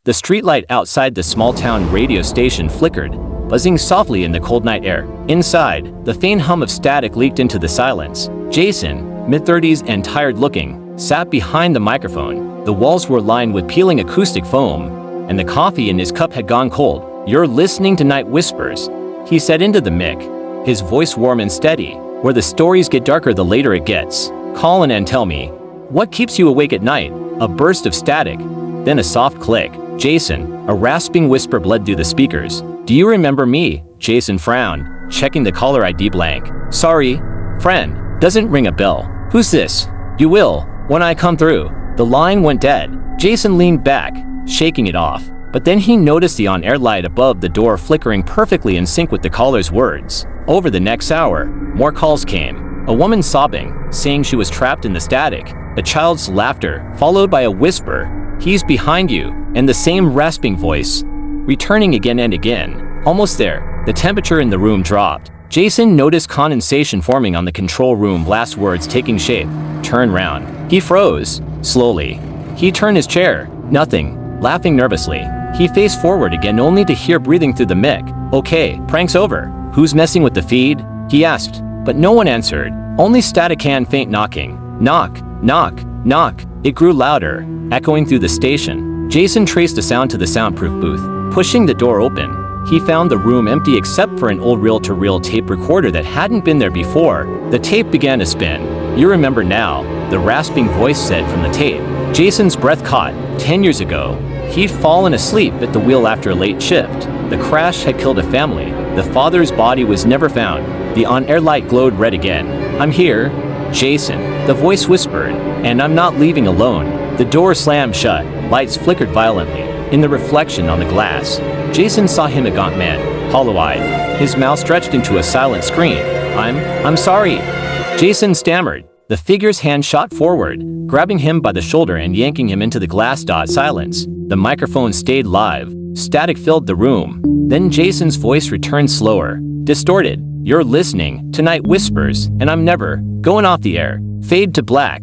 The streetlight outside the small-town radio station flickered, buzzing softly in the cold night air. Inside, the faint hum of static leaked into the silence. Jason, mid-30s and tired-looking, sat behind the microphone. The walls were lined with peeling acoustic foam, and the coffee in his cup had gone cold. "You're listening to Night Whispers," he said into the mic, his voice warm and steady. "Where the stories get darker the later it gets. Call in and tell me, what keeps you awake at night?" A burst of static, then a soft click. "Jason," a rasping whisper bled through the speakers. "Do you remember me?" Jason frowned, checking the caller ID blank. "Sorry, friend, doesn't ring a bell." "Who's this?" "You will, when I come through." The line went dead. Jason leaned back, shaking it off. But then he noticed the on-air light above the door flickering perfectly in sync with the caller's words. Over the next hour, more calls came. A woman sobbing, saying she was trapped in the static. A child's laughter, followed by a whisper, "He's behind you," and the same rasping voice, returning again and again. Almost there, the temperature in the room dropped. Jason noticed condensation forming on the control room, last words taking shape. "Turn round." He froze. Slowly. He turned his chair. Nothing. Laughing nervously. He faced forward again only to hear breathing through the mic. "Okay, prank's over. Who's messing with the feed?" he asked. But no one answered. Only static and faint knocking. Knock, knock, knock. It grew louder, echoing through the station. Jason traced the sound to the soundproof booth. Pushing the door open, he found the room empty except for an old reel-to-reel tape recorder that hadn't been there before. The tape began to spin. "You remember now," the rasping voice said from the tape. Jason's breath caught. 10 years ago, he'd fallen asleep at the wheel after a late shift. The crash had killed a family. The father's body was never found. The on-air light glowed red again. "I'm here, Jason," the voice whispered, "and I'm not leaving alone." The door slammed shut. Lights flickered violently. In the reflection on the glass, Jason saw him, a gaunt man, hollow-eyed, his mouth stretched into a silent scream. I'm sorry," Jason stammered. The figure's hand shot forward, grabbing him by the shoulder and yanking him into the glass silence. The microphone stayed live. Static filled the room. Then Jason's voice returned slower, distorted. "You're listening to Night Whispers, and I'm never going off the air." Fade to black.